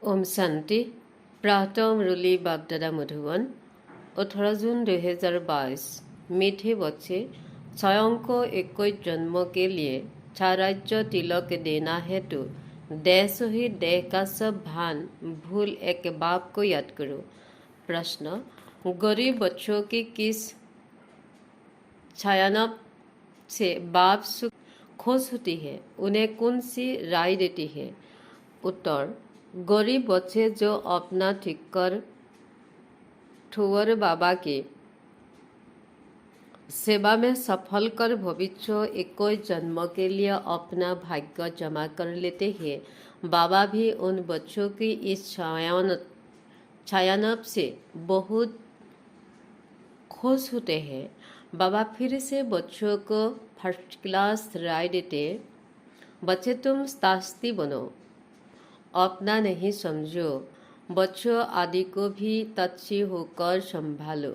ओम शांति। प्रातः मुरली बागदादा मधुबन 18 जून 2022। मीठे बच्चे, स्वयं को 21 जन्मों के लिए राज्य तिलक देना हेतु देश ही देह का सब भान भूल एक बाप को याद करो। प्रश्न: गरीब बच्चों की किस छायानप से बाप सुख खुश होती है, उन्हें कौन सी राय देती है? उत्तर: गरीब बच्चे जो अपना ठीक कर ठुवर बाबा की सेवा में सफल कर भविष्य 21 जन्म के लिए अपना भाग्य जमा कर लेते हैं, बाबा भी उन बच्चों की इस छायानप से बहुत खुश होते हैं। बाबा फिर से बच्चों को फर्स्ट क्लास राय देते, बच्चे तुम शास्त्री बनो, अपना नहीं समझो, बच्चों आदि को भी तत्सी होकर संभालो।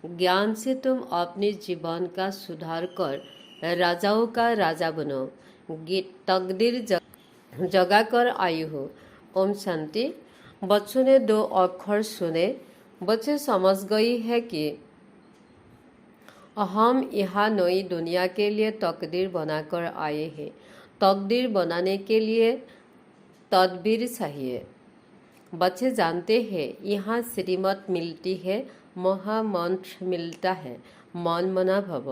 ज्ञान से तुम अपने जीवन का सुधार कर राजाओं का राजा बनो, तकदीर जगा कर आई हो। ओम शांति। बच्चों ने 2 अक्षर सुने। बच्चे समझ गई है कि हम यहाँ नई दुनिया के लिए तकदीर बनाकर आए हैं। तकदीर बनाने के लिए तदबीर चाहिए। बच्चे जानते हैं यहाँ श्रीमत मिलती है, महामंत्र मिलता है, मन मना भव।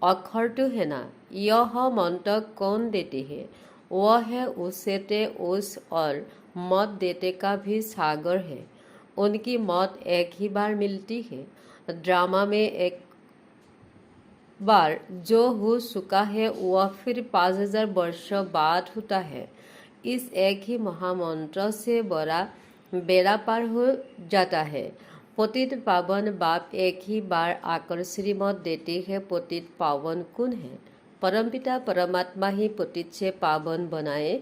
अक्षर तो है ना, यह मंत्र कौन देती है? वह है उससे उस और मत देते का भी सागर है। उनकी मत एक ही बार मिलती है। ड्रामा में एक बार जो हो चुका है वह फिर 5000 वर्ष बाद होता है। इस एक ही महामंत्र से बड़ा बेड़ा पार हो जाता है। पतित पावन बाप एक ही बार आकर श्रीमत देते हैं। पतित पावन कौन है? परमपिता परमात्मा ही पतित से पावन बनाए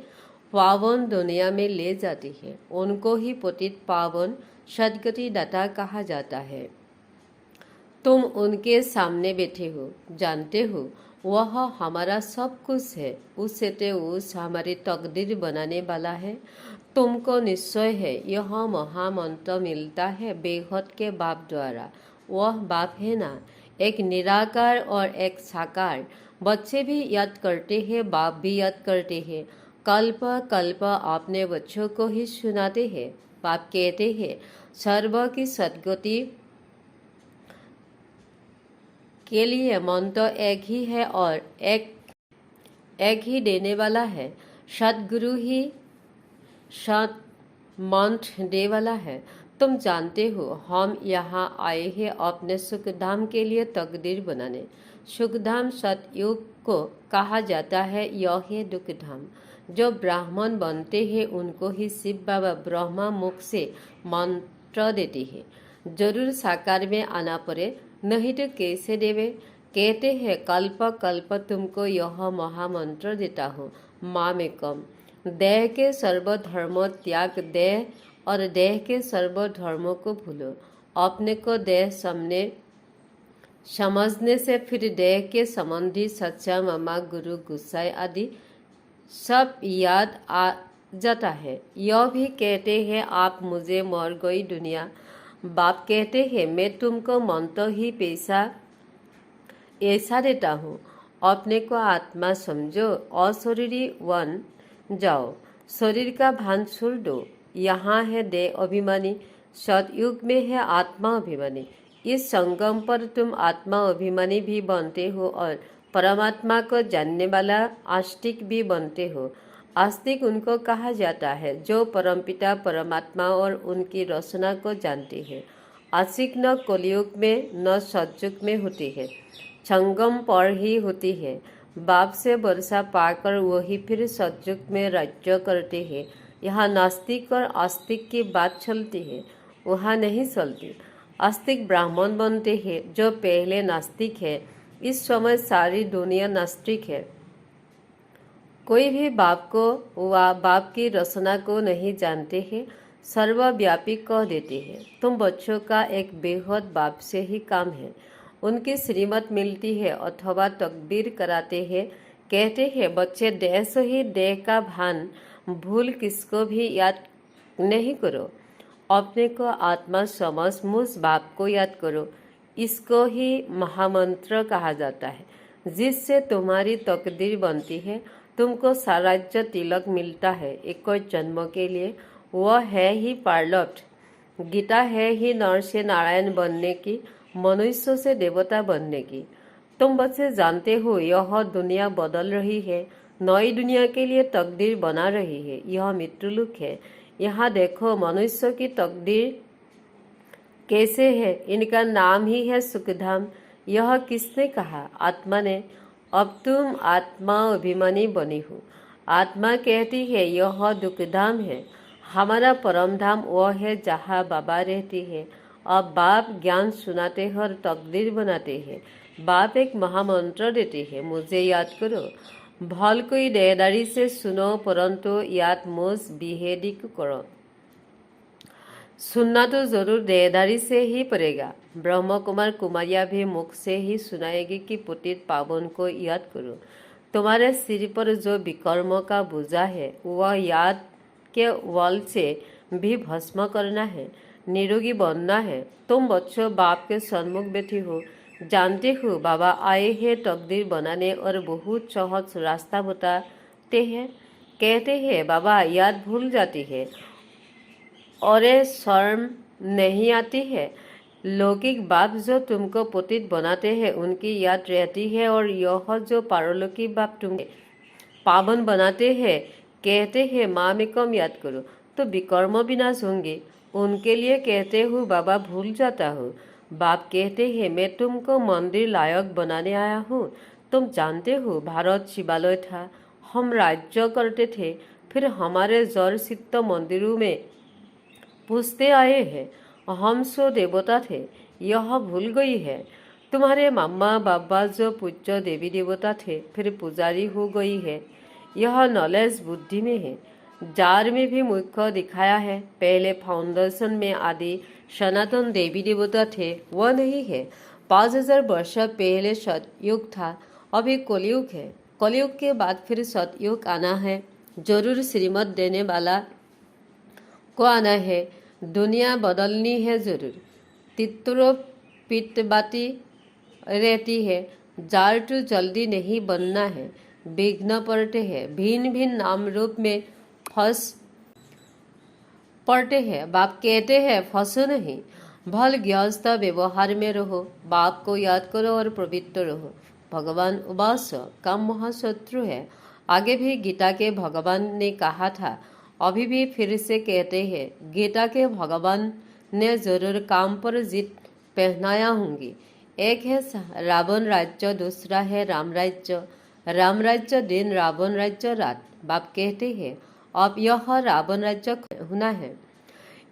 पावन दुनिया में ले जाती है। उनको ही पतित पावन सदगति दाता कहा जाता है। तुम उनके सामने बैठे हो, जानते हो वह हमारा सब कुछ है, उससे उस हमारी तकदीर बनाने वाला है। तुमको निश्चय है यह महामंत्र मिलता है बेहद के बाप द्वारा। वह बाप है ना, एक निराकार और एक साकार। बच्चे भी याद करते हैं, बाप भी याद करते हैं। कल्प कल्प अपने बच्चों को ही सुनाते हैं। बाप कहते हैं सर्व की सदगति के लिए मंत्र एक ही है और एक ही देने वाला है। सदगुरु ही सत मंत्र दे वाला है। तुम जानते हो हम यहाँ आए हैं अपने सुखधाम के लिए तकदीर बनाने। सुखधाम सतयुग को कहा जाता है, यह है दुखधाम। जो ब्राह्मण बनते हैं उनको ही शिव बाबा ब्रह्मा मुख से मंत्र देते हैं। जरूर साकार में आना पड़े, नहीं तो कैसे देवे? कहते हैं कल्प कल्प तुमको यह महामंत्र देता हूँ, माँ में कम। देह के सर्वधर्म त्याग देह और देह के सर्वधर्मों को भूलो। अपने को देह सामने समझने से फिर देह के संबंधी सच्चा मामा गुरु गुसाई आदि सब याद आ जाता है। यह भी कहते हैं आप मुझे मर गई दुनिया। बाप कहते हैं मैं तुमको मंत्र ही पैसा ऐसा देता हूँ, अपने को आत्मा समझो, अशरीरी वन जाओ, शरीर का भान छोड़ दो। यहाँ है देह अभिमानी, सतयुग में है आत्मा अभिमानी। इस संगम पर तुम आत्मा अभिमानी भी बनते हो और परमात्मा को जानने वाला आस्तिक भी बनते हो। आस्तिक उनको कहा जाता है जो परमपिता परमात्मा और उनकी रचना को जानते हैं। आस्तिक न कलयुग में न सतयुग में होती है, संगम पर ही होती है। बाप से वर्षा पाकर वही फिर सतयुग में राज्य करते हैं। यहाँ नास्तिक और आस्तिक की बात चलती है, वहाँ नहीं चलती। आस्तिक ब्राह्मण बनते हैं जो पहले नास्तिक है। इस समय सारी दुनिया नास्तिक है। कोई भी बाप को व बाप की रचना को नहीं जानते हैं, सर्वव्यापी कह देते हैं। तुम बच्चों का एक बेहद बाप से ही काम है। उनकी श्रीमत मिलती है अथवा तकबीर कराते हैं। कहते हैं बच्चे देश ही देह का भान भूल किसको भी याद नहीं करो। अपने को आत्मा समझ मुझ बाप को याद करो। इसको ही महामंत्र कहा जाता है, जिससे तुम्हारी तकदीर बनती है। तुमको साराज्य तिलक मिलता है एक जन्म के लिए। वह है ही पार्लट। गीता है ही नर से नारायण बनने की, मनुष्य से देवता बनने की। तुम बच्चे जानते हो यह दुनिया बदल रही है, नई दुनिया के लिए तकदीर बना रही है। यह मृत्युलोक है। यहाँ देखो मनुष्य की तकदीर कैसे है। इनका नाम ही है सुखधाम। यह किसने कहा? आत्मा ने। अब तुम आत्मा अभिमानी बनी हो। आत्मा कहती है यह दुखधाम है। हमारा परम धाम वह है जहाँ बाबा रहती है। अब बाप ज्ञान सुनाते हैं और तकदीर बनाते हैं। बाप एक महामंत्र देते हैं, मुझे याद करो। भल कोई देहदारी से सुनो, परंतु याद मुझ बेहेदी को करो। सुनना तो जरूर देहदारी से ही पड़ेगा। ब्रह्म कुमार कुमारिया भी मुख से ही सुनाएगी कि पतित पावन को याद करो। तुम्हारे सिर पर जो विकर्म का बोझा है वह याद के वल से भी भस्म करना है, निरोगी बनना है। तुम बच्चों बाप के सन्मुख बैठी हो, जानते हो बाबा आए हैं तकदीर बनाने और बहुत सहज रास्ता बताते हैं। कहते हैं बाबा याद भूल जाती है और शर्म नहीं आती है। लौकिक बाप जो तुमको पतित बनाते हैं उनकी याद रहती है, और यह जो पारलौकिक बाप तुमको पावन बनाते हैं कहते हैं माँ में कम याद करो तो विकर्म विनाश होंगे। उनके लिए कहते हो बाबा भूल जाता हो। बाप कहते हैं मैं तुमको मंदिर लायक बनाने आया हूँ। तुम जानते हो भारत शिवालय था, हम राज्य करते थे, फिर हमारे जड़ सिद्ध मंदिरों में पूछते आए हैं। हम सो देवता थे, यह भूल गई है। तुम्हारे मामा बाबा जो पूज्य देवी देवता थे फिर पुजारी हो गई है। यह नॉलेज बुद्धि में है। जार में भी मुख्य दिखाया है। पहले फाउंडेशन में आदि सनातन देवी देवता थे, वह नहीं है। 5000 वर्ष पहले सतयुग था, अभी कलयुग है। कलयुग के बाद फिर सतयुग आना है। जरूर श्रीमत देने वाला को आना है। दुनिया बदलनी है जरूर। तित्रो पित्तबाती रहती है। जार तो जल्दी नहीं बनना है, विघ्न पड़ते हैं। भिन्न भिन्न नाम रूप में फंस पड़ते हैं। बाप कहते हैं फंसो नहीं, भल गृहस्थ व्यवहार में रहो, बाप को याद करो और पवित्र रहो। भगवान उबास काम महाशत्रु है। आगे भी गीता के भगवान ने कहा था, अभी भी फिर से कहते हैं। गीता के भगवान ने जरूर काम पर जीत पहनाया होंगी। एक है रावण राज्य, दूसरा है राम राज्य। राम राज्य दिन, रावण राज्य रात। बाप कहते हैं अब यह रावण राज्य होना है,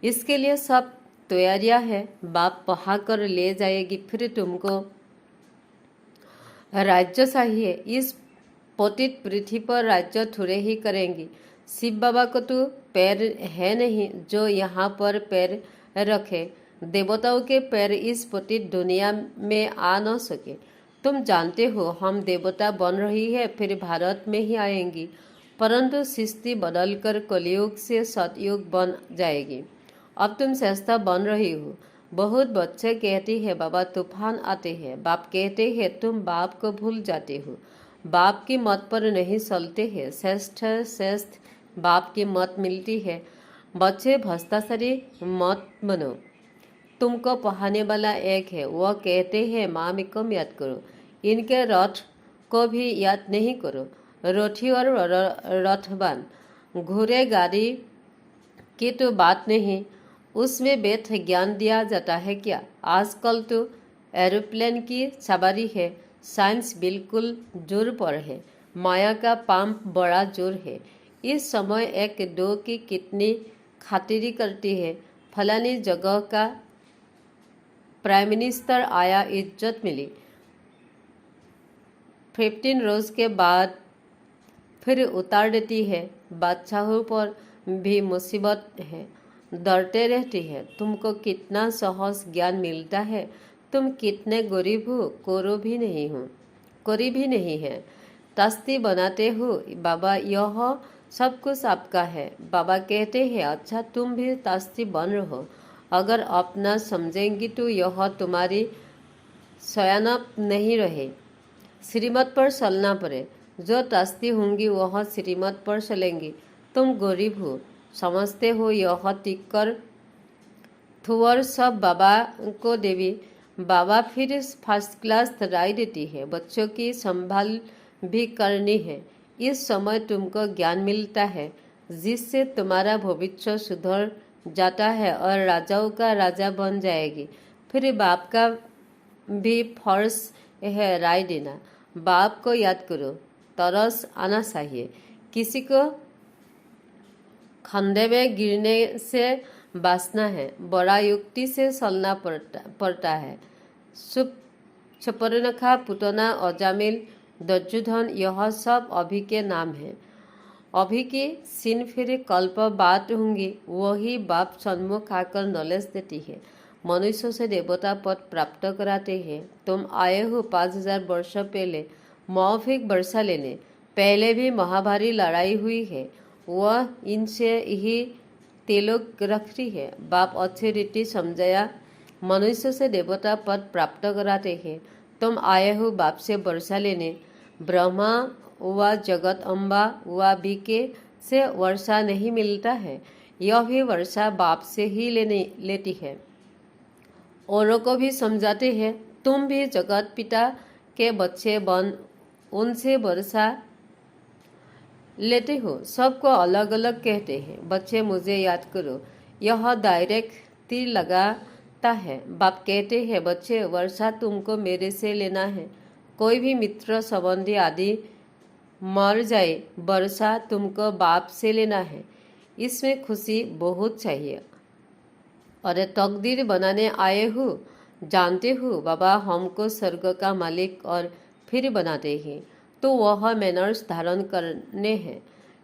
इसके लिए सब तैयारियां है। बाप पहा कर ले जाएगी, फिर तुमको राज्य चाहिए। इस पतित पृथ्वी पर राज्य थोड़े ही करेंगी। शिव बाबा को तो पैर है नहीं जो यहाँ पर पैर रखे। देवताओं के पैर इस पतित दुनिया में आ न सके। तुम जानते हो हम देवता बन रही है, फिर भारत में ही आएंगी, परंतु सृष्टि बदलकर कलयुग से सतयुग बन जाएगी। अब तुम श्रेष्ठा बन रही हो। बहुत बच्चे कहती है बाबा तूफान आते हैं। बाप कहते हैं तुम बाप को भूल जाते हो, बाप की मत पर नहीं चलते हैं। श्रेष्ठ श्रेष्ठ बाप की मत मिलती है। बच्चे भ्रष्टाचारी मत बनो। तुमको पढ़ाने वाला एक है, वह कहते हैं माँ में कम याद करो। इनके रथ को भी याद नहीं करो। रथी और रथवान घोड़े गाड़ी की तो बात नहीं, उसमें वेद ज्ञान दिया जाता है क्या? आजकल तो एरोप्लेन की सवारी है। साइंस बिल्कुल जोर पर है, माया का पंप बड़ा जोर है। इस समय एक दो की कितनी खातिरी करती है। फलानी जगह का प्राइम मिनिस्टर आया, इज्जत मिली। 15 रोज के बाद फिर उतार देती है। बादशाहों पर भी मुसीबत है, डरते रहती है। तुमको कितना सहज ज्ञान मिलता है। तुम कितने गरीब हो, कोरो भी नहीं हो, कोरी भी नहीं है। तस्ती बनाते हो बाबा, यह सब कुछ आपका है। बाबा कहते हैं अच्छा तुम भी तास्ती बन रहो, अगर अपना समझेंगी तो यह तुम्हारी सयानप नहीं रहे, श्रीमत पर चलना पड़े। जो तास्ती होंगी वह श्रीमत पर चलेंगी। तुम गरीब हो, समझते हो यह टिकर थुअर सब बाबा को देवी। बाबा फिर फर्स्ट क्लास राय देती है, बच्चों की संभाल भी करनी है। इस समय तुमको ज्ञान मिलता है जिससे तुम्हारा भविष्य सुधर जाता है और राजाओं का राजा बन जाएगी। फिर बाप का भी फर्ज है राय देना। बाप को याद करो, तरस आना चाहिए। किसी को खंडे में गिरने से बचना है, बड़ा युक्ति से चलना पड़ता है। सुपर्णखा, पुतना, अजामिल, दज्जुधन, यह सब अभी के नाम हैं। अभी की सीन फिर कल्प बात होंगी, वही बाप सन्मुख आकर नॉलेज देती है, मनुष्य से देवता पद प्राप्त कराते हैं। तुम आए हो 5000 वर्ष पहले मौफिक वर्षा लेने। पहले भी महाभारी लड़ाई हुई है, वह इनसे ही तिलक रखती है। बाप अच्छी रीति समझाया, मनुष्य से देवता पद प्राप्त कराते हैं। तुम आए हो बाप से वर्षा लेने। ब्रह्मा व जगत अम्बा व बीके से वर्षा नहीं मिलता है, यह भी वर्षा बाप से ही लेती है। औरों को भी समझाते हैं, तुम भी जगत पिता के बच्चे बन उनसे वर्षा लेते हो। सबको अलग अलग कहते हैं, बच्चे मुझे याद करो। यह डायरेक्ट तीर लगाता है। बाप कहते हैं, बच्चे वर्षा तुमको मेरे से लेना है। कोई भी मित्र संबंधी आदि मर जाए, वर्षा तुमको बाप से लेना है। इसमें खुशी बहुत चाहिए। अरे तकदीर बनाने आए हो, जानते हो बाबा हमको स्वर्ग का मालिक और फिर बनाते हैं, तो वह मैनर्स धारण करने हैं।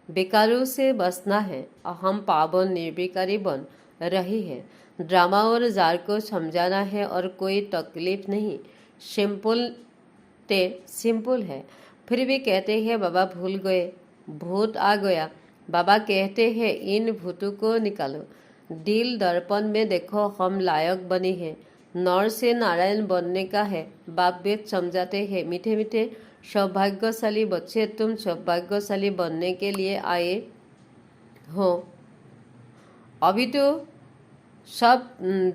बेकारों से बचना है। हम पावन निर्विकारी बन रही है। ड्रामा और जार को समझाना है और कोई तकलीफ नहीं। सिंपल है। फिर भी कहते हैं बाबा भूल गए, भूत आ गया। बाबा कहते हैं इन भूतों को निकालो। दिल दर्पण में देखो, हम लायक बने हैं। नर से नारायण बनने का है। बाप वेद समझाते हैं, मीठे मीठे सौभाग्यशाली बच्चे, तुम सौभाग्यशाली बनने के लिए आए हो। अभी तो सब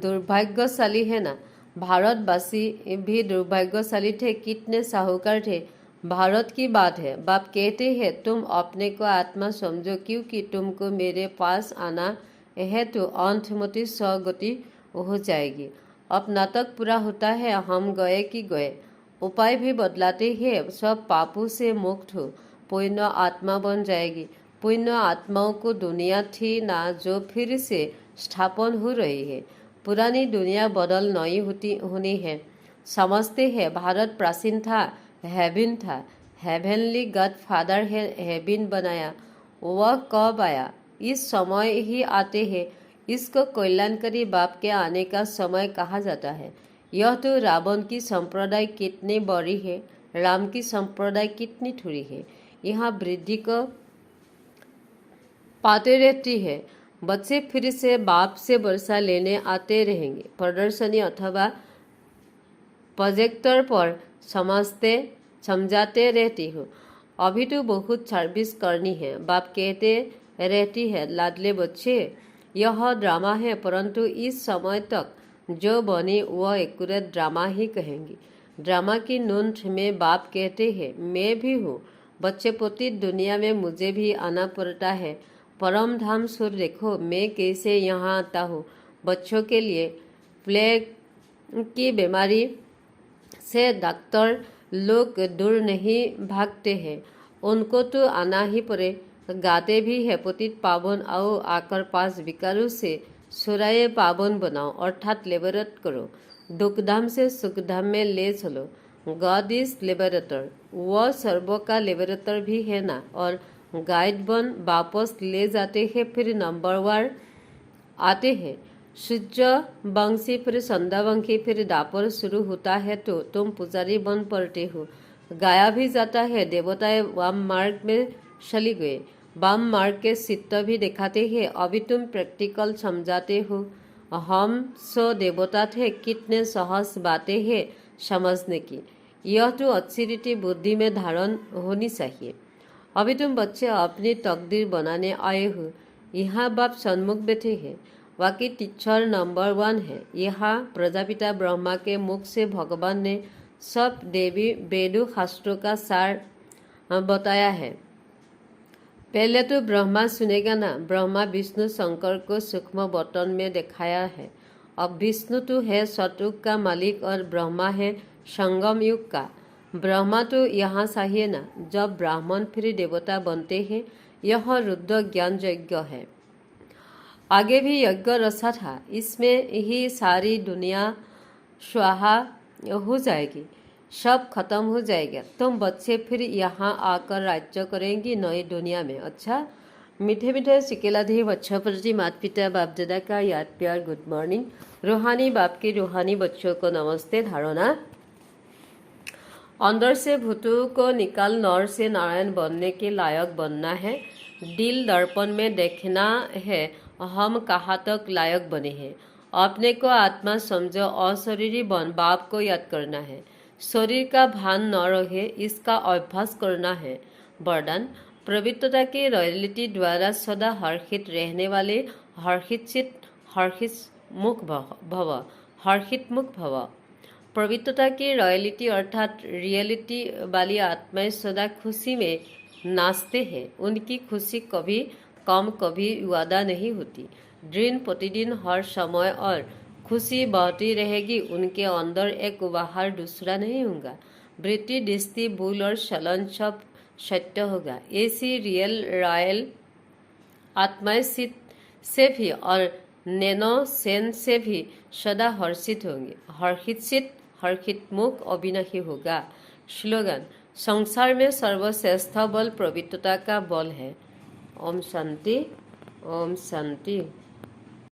दुर्भाग्यशाली है ना। भारतवासी भी दुर्भाग्यशाली थे, कितने साहूकार थे। भारत की बात है। बाप कहते हैं तुम अपने को आत्मा समझो, क्योंकि तुमको मेरे पास आना है तो अंतमति सगति हो जाएगी। अब नाटक पूरा होता है, हम गए कि गए। उपाय भी बदलाते हैं, सब पापों से मुक्त हो, पुण्य आत्मा बन जाएगी। पुण्य आत्माओं को दुनिया थी ना जो फिर से स्थापन हो रही है। पुरानी दुनिया बदल नई होनी है। समझते हैं भारत प्राचीन था, हेवन था, हेवनली गॉड फादर है हेवन बनाया। वह कब आया? इस समय ही आते हैं। इसको कल्याणकारी बाप के आने का समय कहा जाता है। यह तो रावण की संप्रदाय कितनी बड़ी है, राम की संप्रदाय कितनी थोड़ी है। यहाँ वृद्धि को पाते रहती है। बच्चे फिर से बाप से वर्षा लेने आते रहेंगे। प्रदर्शनी अथवा प्रोजेक्टर पर समझाते रहती हो। अभी तो बहुत सर्विस करनी है। बाप कहते रहती है, लाडले बच्चे यह ड्रामा है, परंतु इस समय तक जो बनी वह एक्यूरेट ड्रामा ही कहेंगी। ड्रामा की नूंठ में बाप कहते हैं मैं भी हूँ। बच्चे पोती दुनिया में मुझे भी आना पड़ता है। परम धाम सुर देखो मैं कैसे यहाँ आता हूँ। बच्चों के लिए प्लेग की बीमारी से डॉक्टर लोग दूर नहीं भागते हैं, उनको तो आना ही पड़े। गाते भी है, पतित पावन आओ आकर पास विकारों से सुराये पावन बनाओ, अर्थात लिबरेट करो। दुखधाम से सुखधाम में ले चलो। गॉड इज लिबरेटर, वह सर्वों का लिबरेटर भी है ना। और गाइड बन वापस ले जाते हैं, फिर नंबरवार आते हैं। सूर्य वंशी फिर संध्या वंशी फिर दापर शुरू होता है तो तुम पुजारी बन पड़ते हो। गाया भी जाता है, देवताएं वाम मार्ग में चली गए। वाम मार्ग के चित्र भी दिखाते हैं। अभी तुम प्रैक्टिकल समझाते हो। हम सो देवता थे, कितने सहज बातें हैं समझने की। यह तो अच्छी रीति बुद्धि में धारण होनी चाहिए। अभी तुम बच्चे अपनी तकदीर बनाने आए हो। यहाँ बाप सन्मुख बैठे हैं, बाकी टीचर नंबर 1 है। यहाँ प्रजापिता ब्रह्मा के मुख से भगवान ने सब देवी वेदों शास्त्रों का सार बताया है। पहले तो ब्रह्मा सुनेगा ना। ब्रह्मा विष्णु शंकर को सूक्ष्म बटन में दिखाया है। अब विष्णु तो है सतयुग का मालिक और ब्रह्मा है संगम युग का। ब्रह्मा तो यहाँ चाहिए ना। जब ब्राह्मण फिर देवता बनते हैं, यह रुद्र ज्ञान यज्ञ है। आगे भी यज्ञ रचा था, इसमें ही सारी दुनिया स्वाहा हो जाएगी, सब खत्म हो जाएगा। तुम बच्चे फिर यहाँ आकर राज्य करेंगी नई दुनिया में। अच्छा, मीठे मीठे सिकेलाधी बच्चों प्रति माता पिता बाप दादा का याद प्यार गुड मॉर्निंग। रूहानी बाप की रूहानी बच्चों को नमस्ते। धारणा, अंदर से भूतों को निकाल नर से नारायण बनने के लायक बनना है। दिल दर्पण में देखना है हम कहाँ तक लायक बने हैं। अपने को आत्मा समझो, अशरीरी बन बाप को याद करना है। शरीर का भान न रहे, इसका अभ्यास करना है। वरदान, पवित्रता की रॉयल्टी द्वारा सदा हर्षित रहने वाले हर्षित मुख भव। पवित्रता की रॉयल्टी अर्थात रियलिटी वाली आत्माएं सदा खुशी में नाचते हैं। उनकी खुशी कभी कम कभी वादा नहीं होती। दिन प्रतिदिन हर समय और खुशी बहती रहेगी। उनके अंदर एक बाहर दूसरा नहीं होगा। वृत्ति दृष्टि भूल और चलन सब सत्य होगा। ऐसी रियल रॉयल आत्माएं से भी और नैनो सेन से भी सदा हर्षित होंगे। हर्षित मुख अविनाशी होगा। स्लोगन, संसार में सर्वश्रेष्ठ बल पवित्रता का बल है। ओम शांति, ओम शांति।